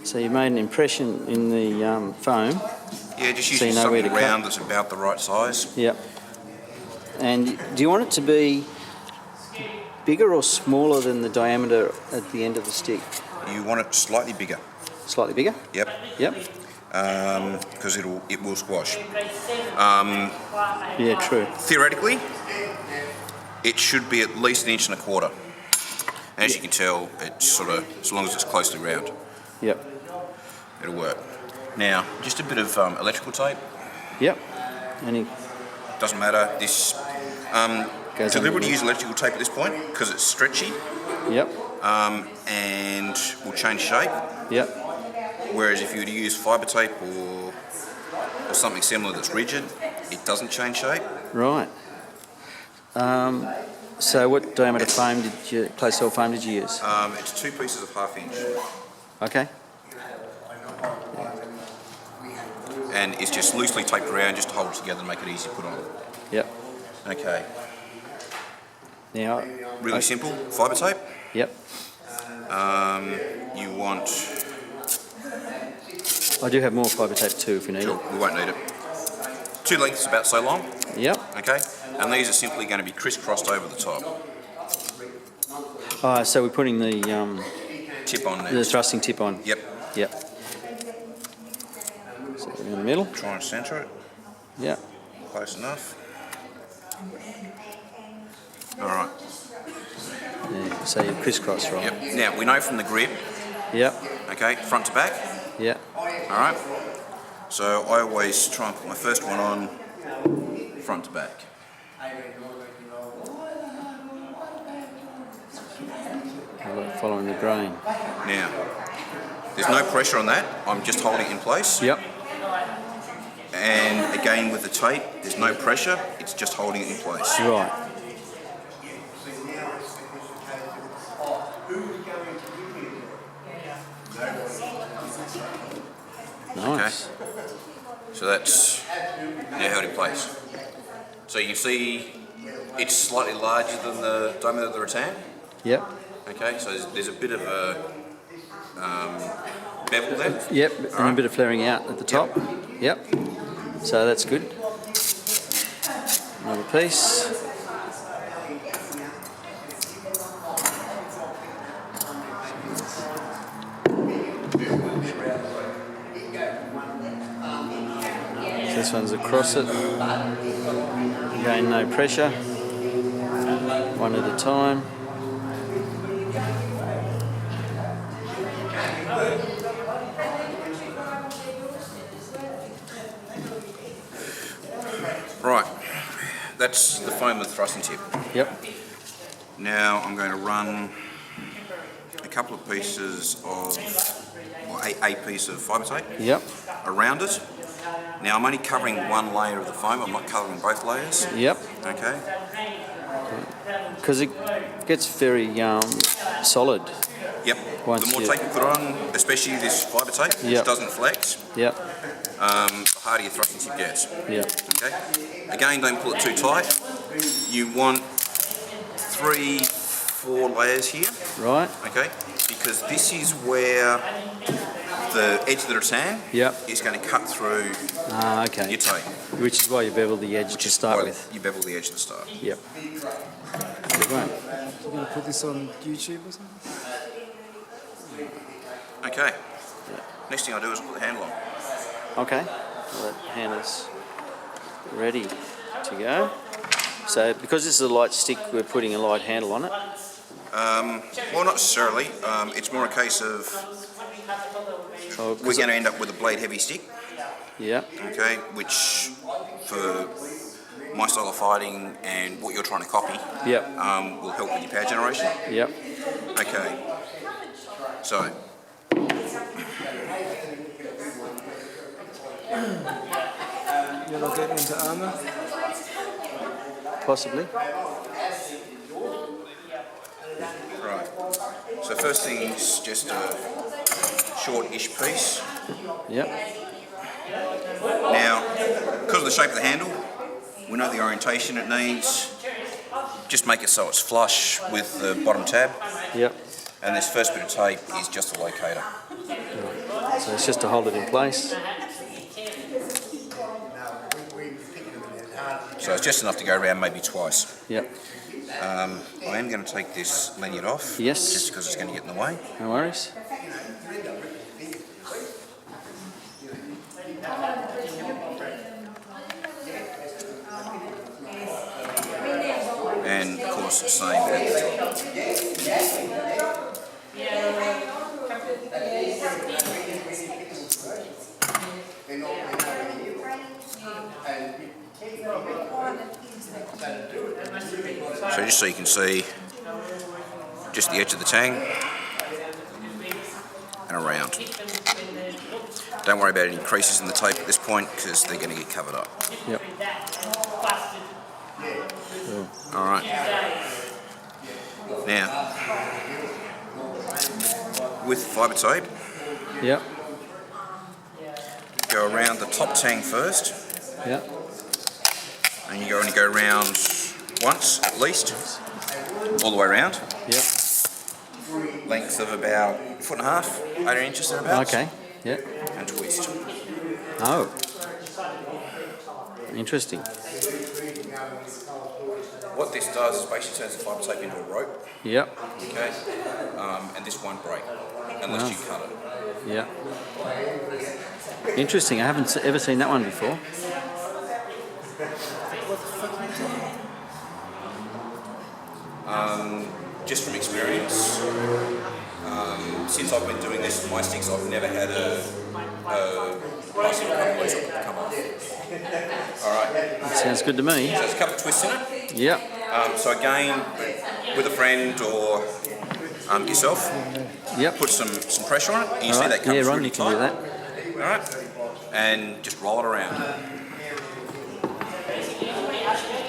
So you made an impression in the foam. Yeah, just So using you know where something to cut. round that's about the right size. Yep. And do you want it to be bigger or smaller than the diameter at the end of the stick? You want it slightly bigger. Slightly bigger? Yep. Yep. Because it will squash. Yeah, true. Theoretically, it should be at least 1.25 inches. As you can tell, it's sort of, as long as it's closely round, Yep. it'll work. Now, just a bit of electrical tape. Yep. Any Doesn't matter. This goes deliberately underneath. use electrical tape at this point because it's stretchy Yep. and will change shape. Yep. Whereas if you were to use fibre tape or something similar that's rigid, it doesn't change shape. Right. So what diameter foam close cell foam did you use? It's 2 pieces of 1/2 inch. Okay. And it's just loosely taped around just to hold it together and make it easy to put on. Yep. Okay. Now. Really simple. Fibre tape. Yep. You want... I do have more fibre tape too if you need Sure, it. we won't need it. 2 lengths about so long. Yep. Okay. And these are simply going to be crisscrossed over the top. So we're putting the Tip on there. the thrusting tip on. Yep. Yep. So we're in the middle. Try and centre it. Yep. Close enough. All right. Yeah. So you crisscross, right? Yep. Now, we know from the grip, Yep. okay, front to back. Yep. All right. So I always try and put my first one on front to back. Following the grain. Now, there's no pressure on that. I'm just holding it in place. Yep. And again with the tape, there's no pressure. It's just holding it in place. Right. Nice. Okay. So that's now held in place. So you see it's slightly larger than the diameter of the rattan. Yep. Okay, so there's a bit of a bevel there. Yep. And right. a bit of flaring out at the top. Yep. So that's good. Another piece. This one's across it. Again, no pressure. One at a time. Right, that's the foam with the thrusting tip. Yep. Now I'm going to run a couple of pieces of, or a piece of fibre tape Yep. around it. Now I'm only covering one layer of the foam, I'm not covering both layers. Yep. Okay. Because it gets very solid. Yep. Once The more you- tape you put on, especially this fibre tape, which Yep. doesn't flex, Yep. the harder your thrusting tip gets. Yep. Okay. Again, don't pull it too tight. You want 3, 4 layers here. Right. Okay. Because this is where the edge of the rattan Yep. is going to cut through Okay. your tape. Which is why you bevel the edge to start with. You bevel the edge at the start. Yep. Right. You're going to put this on YouTube or something? Okay. Next thing I do is put the handle on. Okay. Well, that handle's ready to go. So because this is a light stick, we're putting a light handle on it. Well, not necessarily. It's more a case of Oh, we're going to end up with a blade heavy stick. Yeah. Okay, which for my style of fighting and what you're trying to copy, Yep. will help with your power generation. Yep. Okay, so You're not getting into armour? Possibly. right. So first thing is just a short-ish piece. Yep. Now, because of the shape of the handle, we know the orientation it needs. Just make it so it's flush with the bottom tab. Yep. And this first bit of tape is just a locator. So it's just to hold it in place. So it's just enough to go around maybe twice. Yep. I am going to take this lanyard off. Yes. Just because it's going to get in the way. No worries. And of course, the same at the top. So just so you can see, just the edge of the tang and around. Don't worry about any creases in the tape at this point because they're going to get covered up. Yep. All right. Now, with fibre tape, Yep. go around the top tang first, Yep. and you only go around once at least, all the way around. Yep. Length of about 1.5 feet, 18 inches thereabouts. Okay. Yep. And twist. Oh. Interesting. What this does is basically turns the fibre tape into a rope, Yep. okay? And this won't break unless you cut it. Yep. Interesting. I haven't ever seen that one before. Just from experience, since I've been doing this with my sticks, I've never had a plastic come loose or come off. All right. Sounds good to me. So there's a couple of twists in it. Yep. So again, with a friend or yourself, Yep. put some pressure on it. And you see All right. that comes Yeah, Ron, really you can do tight. that. All right. And just roll it around.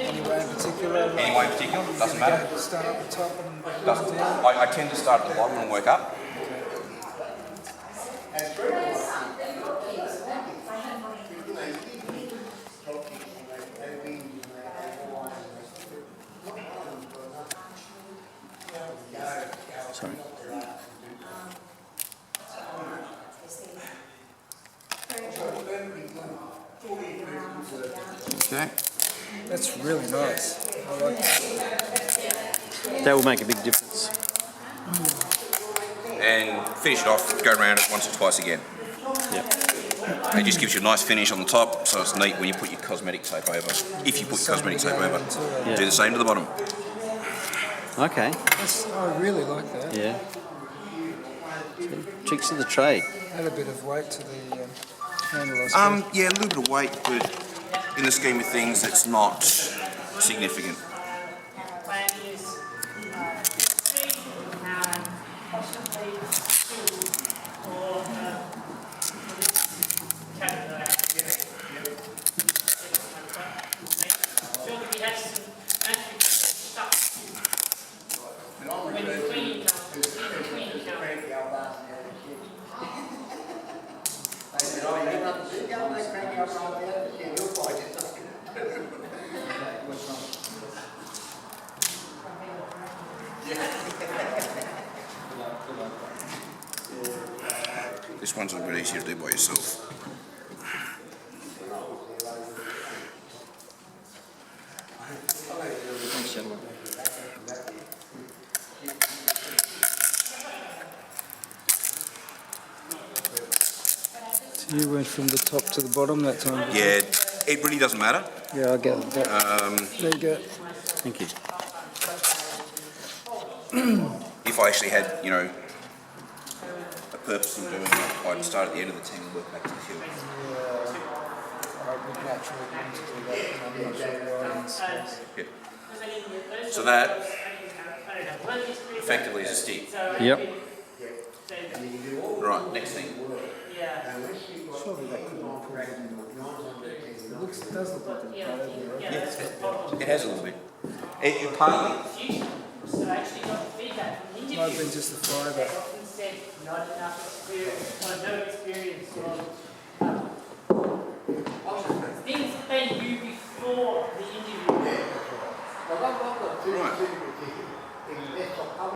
Any way in particular? Like, Any way in particular, doesn't matter. Start at the top and work Doesn't, down? I tend to start at the bottom and work up. Sorry. Okay. That's really nice. I like that. That will make a big difference. And finish it off, go around it once or twice again. Yep. It just gives you a nice finish on the top, so it's neat when you put your cosmetic tape over. If you put cosmetic tape over, Yeah. do the same to the bottom. Okay. I really like that. Yeah. See, tricks of the trade. Add a bit of weight to the handle, I suppose. Yeah, a little bit of weight, but in the scheme of things, it's not significant. This one's a little bit easier to do by yourself. Thanks, gentlemen. So you went from the top to the bottom that time? Yeah, it really doesn't matter. Yeah, I get it. There you go. Thank you. If I actually had, you know, a purpose in doing it, I'd start at the end of the team and work back to the field. I would naturally want to do that, and I'm not sure why in this case. Yeah. So that effectively is a stick. Yep. Right, next thing. Surely that could be pulled in. It does look like a bow there. Yeah, it has a little bit. It partly. Might have been just the fibre. Things they do before the interview. Right.